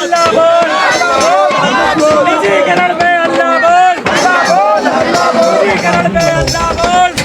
अल्लाह बोल, निजीकरण पे अल्लाह बोल, निजीकरण पे अल्लाह बोल।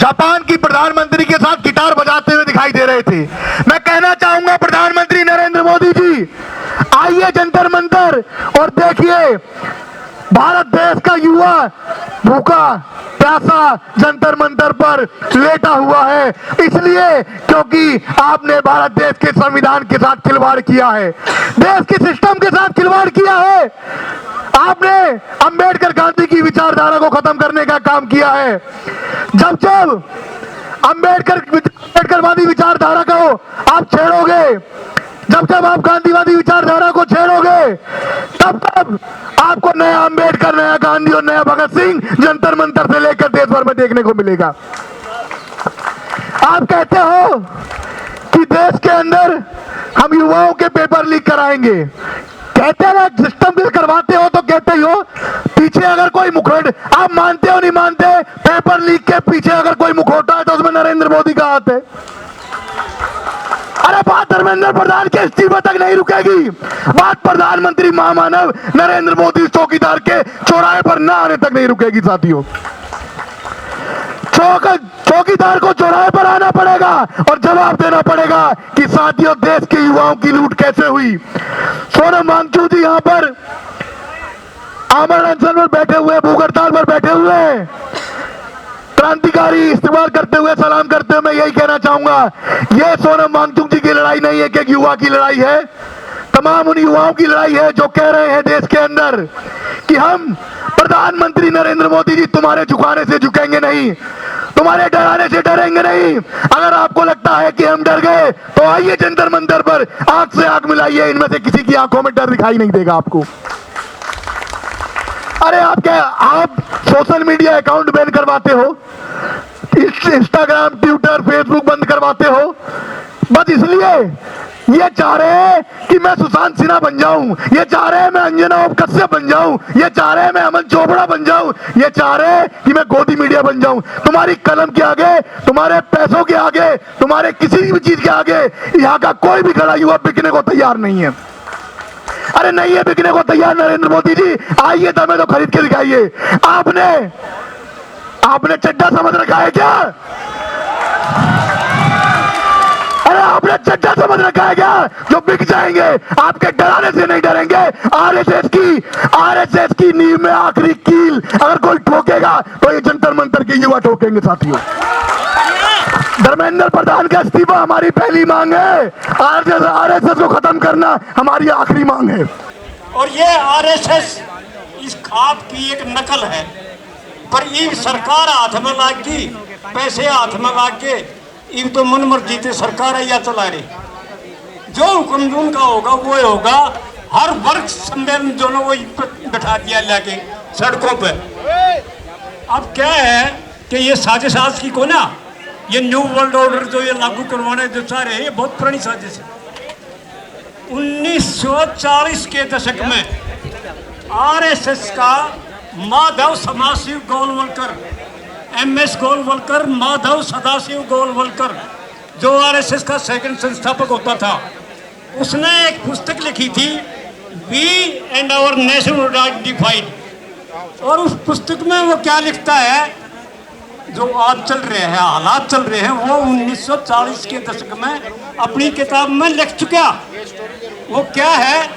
जापान की प्रधानमंत्री के साथ गिटार बजाते हुए दिखाई दे रहे थे। मैं कहना चाहूंगा प्रधानमंत्री नरेंद्र मोदी जी, आइए जंतर मंतर और देखिए भारत देश का युवा भूखा प्यासा जंतर मंतर पर लेटा हुआ है, इसलिए क्योंकि आपने भारत देश के संविधान के साथ खिलवाड़ किया है, देश के सिस्टम के साथ खिलवाड़ किया है। आपने अंबेडकर गांधी की विचारधारा को खत्म करने का काम किया है। जब जब अंबेडकरवादी विचारधारा को आप छेड़ोगे, जब जब आप गांधीवादी विचारधारा को छेड़ोगे, तब तब आपको नया अंबेडकर, नया गांधी और नया भगत सिंह जंतर मंतर से लेकर देश भर में देखने को मिलेगा। आप कहते हो कि देश के अंदर हम युवाओं के पेपर लीक कराएंगे, कहते हैं ना सिस्टम से करवाते हो तो कहते ही हो, पीछे अगर कोई मुखौटा, आप मानते हो नहीं मानते, पेपर लीक के पीछे अगर कोई मुखौटा है तो उसमें नरेंद्र मोदी का हाथ है। अरे बात धर्मेंद्र प्रधान के इस्तीफे तक नहीं रुकेगी, बात प्रधानमंत्री महामानव नरेंद्र मोदी चौकीदार के चौराहे पर ना आने तक नहीं रुकेगी साथियों। चौकीदार को चौराहे पर आना पड़ेगा और जवाब देना पड़ेगा कि साथियों देश के युवाओं की लूट कैसे हुई। सोनम वांगचुक जी यहाँ पर आमरण अनशन पर बैठे हुए, भूख हड़ताल पर बैठे हुए, क्रांतिकारी इस्तेमाल करते हुए, सलाम करते हुए मैं यही कहना चाहूंगा, ये सोनम वांगचुक जी की लड़ाई नहीं है कि एक युवा की लड़ाई है, तमाम उन युवाओं की लड़ाई है जो कह रहे हैं देश के अंदर कि हम प्रधानमंत्री नरेंद्र मोदी जी तुम्हारे झुकाने से झुकेंगे नहीं, तुम्हारे डराने से डरेंगे नहीं। अगर आपको लगता है कि हम डर गए तो आइए जंतर मंतर पर आंख से आंख मिलाइए, इनमें से किसी की आंखों में डर दिखाई नहीं देगा आपको। अरे आप सोशल मीडिया अकाउंट बैन करवाते हो, इंस्टाग्राम, ट्विटर, फेसबुक बंद करवाते हो, बस इसलिए ये चाह रहे हैं कि मैं सुशांत सिन्हा बन जाऊं, ये चाह रहे हैं मैं अंजना कश्यप बन जाऊं, ये चाह रहे हैं मैं अमन चोपड़ा बन जाऊं, ये चाह रहे हैं कि मैं गोदी मीडिया बन जाऊं। तुम्हारी कलम के आगे, तुम्हारे पैसों के आगे, तुम्हारे किसी भी चीज के आगे यहाँ का कोई भी खड़ा युवा बिकने को तैयार नहीं है। अरे नहीं है बिकने को तैयार नरेंद्र मोदी जी, आइए दमे तो खरीद के दिखाइए। आपने चड्डा समझ रखा है क्या? अरे आपने चड्डा समझ रखा है क्या जो बिक जाएंगे? आपके डराने से नहीं डरेंगे। आरएसएस की नींव में आखिरी कील अगर कोई ठोकेगा तो ये जंतर मंतर के युवा ठोकेंगे साथियों। धर्मेंद्र प्रधान का इस्तीफा हमारी पहली मांग है, आरएसएस को खत्म करना हमारी आखिरी मांग है। और ये आरएसएस इस खाप की एक नकल है, पर ये सरकार हाथ में लाग गई, पैसे हाथ में लाग के ये तो मन मर्जी से सरकार है या चला रही, जो हुक्म उनका होगा वो होगा। हर वर्ग सम्मेलन जो ना वो बैठा दिया लाके सड़कों पे। अब क्या है कि ये साजिश आज की को ना, ये न्यू वर्ल्ड ऑर्डर जो ये लागू करवाने जो चाह रहे हैं, ये बहुत पुरानी साजिश है। 1940 के दशक में आरएसएस का माधव सदाशिव गोलवलकर, एमएस गोलवलकर, माधव सदाशिव गोलवलकर, जो आरएसएस का सेकंड संस्थापक होता था, उसने एक पुस्तक लिखी थी वी एंड आवर नेशन डिफाइड। और उस पुस्तक में वो क्या लिखता है, जो आज चल रहे हैं, हालात चल रहे हैं, वो 1940 के दशक में अपनी किताब में लिख चुका। वो क्या है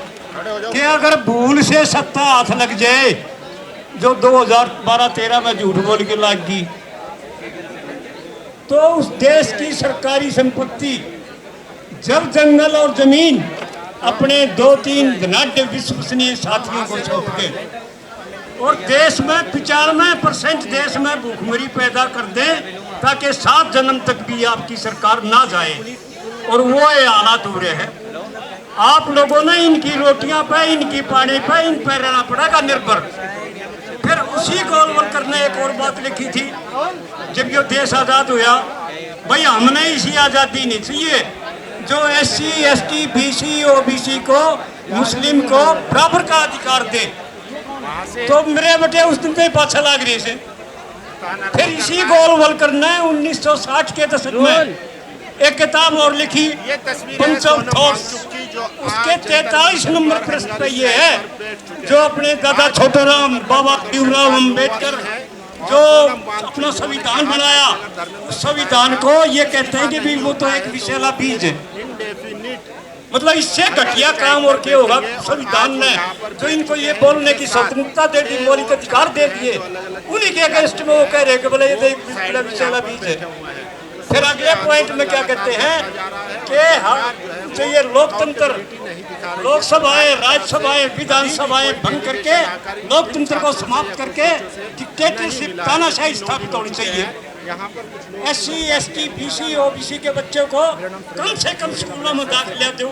कि अगर भूल से सत्ता हाथ लग जाए, जो 2012-13 में झूठ बोल के लाग गई, तो उस देश की सरकारी संपत्ति, जब जंगल और जमीन अपने 2-3 धनाढ्य विश्वसनीय साथियों को सौंप के, और देश में 95% देश में भूखमरी पैदा कर दे, ताकि 7 जन्म तक भी आपकी सरकार ना जाए। और वो ये हालात हो रहे हैं। आप लोगों ने इनकी रोटियां पे, इनकी पानी पे, इन पे रहना पड़ेगा निर्भर। फिर उसी गोलवलकर ने एक और बात लिखी थी, जब ये देश आज़ाद हुआ, भाई हमने इसी आज़ादी नहीं चाहिए जो SC, ST, BC, OBC को, मुस्लिम को बराबर का अधिकार दे। तो मेरे बेटे उस दिन पे पाछा लाग रही से। फिर इसी गोलवलकर ने 1960 के दशक में एक किताब और लिखी, बंच ऑफ थॉट्स। उसके 43 नंबर पृष्ठ पे ये है, जो अपने दादा छोटेराम, बाबा भीमराव अम्बेडकर जो अपना संविधान बनाया, उस संविधान को ये कहते हैं कि भी वो तो एक विषैला बीज है। मतलब इससे घटिया काम और क्या होगा संविधान ने, जो इनको ये बोलने की स्वतंत्रता दे दी, मौलिक अधिकार दे दिए, उन्हीं के अगेंस्ट में वो कह रहे कि बोले ये विषैला बीज है। फिर अगले पॉइंट में क्या कहते हैं कि जो ये लोकतंत्र, लोकसभाएं, राज्यसभाएं, विधानसभाएं भंग करके लोकतंत्र को समाप्त करके डिक्टेटरशिप, तानाशाही स्थापित होनी चाहिए। SC, ST, BC, OBC के बच्चों को कम से कम स्कूलों में दाखिला दो,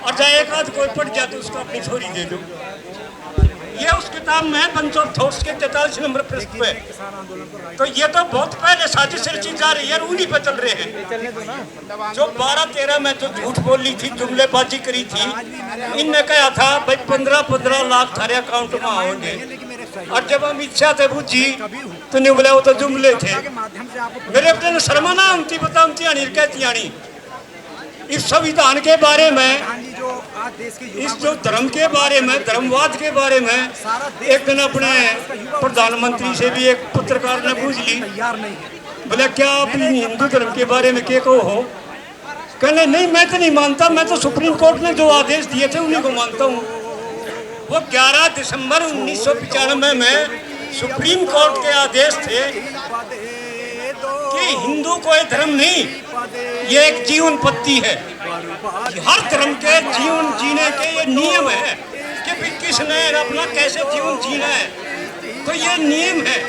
और चाहे एक आध कोई पढ़ जाए तो उसको अपनी छोरी दे दो। ये उस किताब में बंच ऑफ थॉट्स के 43 नंबर पृष्ठ पे। तो ये तो बहुत पहले साजिश रची जा रही है, उन्हीं पे चल रहे हैं। जो 12-13 में जो झूठ बोली थी, जुमलेबाजी करी थी, इनने कहा था भाई 15-15 लाख थारे अकाउंट में आओगे, और जब हम इच्छा थे बुझी तो नहीं बोले, वो तो जुमले थे। मेरे बेटे ने शर्माना हमती बतामती आनी कहती आनी। इस संविधान के बारे में, इस जो धर्म के बारे में, धर्मवाद के बारे में एक दिन अपने प्रधानमंत्री से भी एक पत्रकार ने पूछ ली, बोले क्या आप हिंदू धर्म के बारे में क्या कहो हो? कहने नहीं मैं तो नहीं मानता, मैं तो सुप्रीम कोर्ट ने जो आदेश दिए थे उन्हीं को मानता हूँ। वो 11 दिसंबर 1995 में सुप्रीम कोर्ट के आदेश थे कि हिंदू कोई धर्म नहीं, ये एक जीवन पद्धति है। हर धर्म के जीवन जीने के ये नियम है कि भी किसने अपना कैसे जीवन जीना है, तो ये नियम है।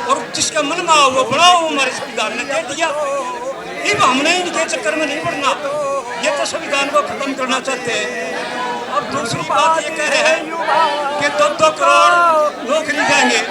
और जिसका मन में वो बड़ा वो हमारे संविधान ने दे दिया। अब हमने इनके चक्कर में नहीं पड़ना, ये तो संविधान को खत्म करना चाहते हैं। अब दूसरी बात ये कह रहे हैं कि 2-2 करोड़ नौकरी देंगे।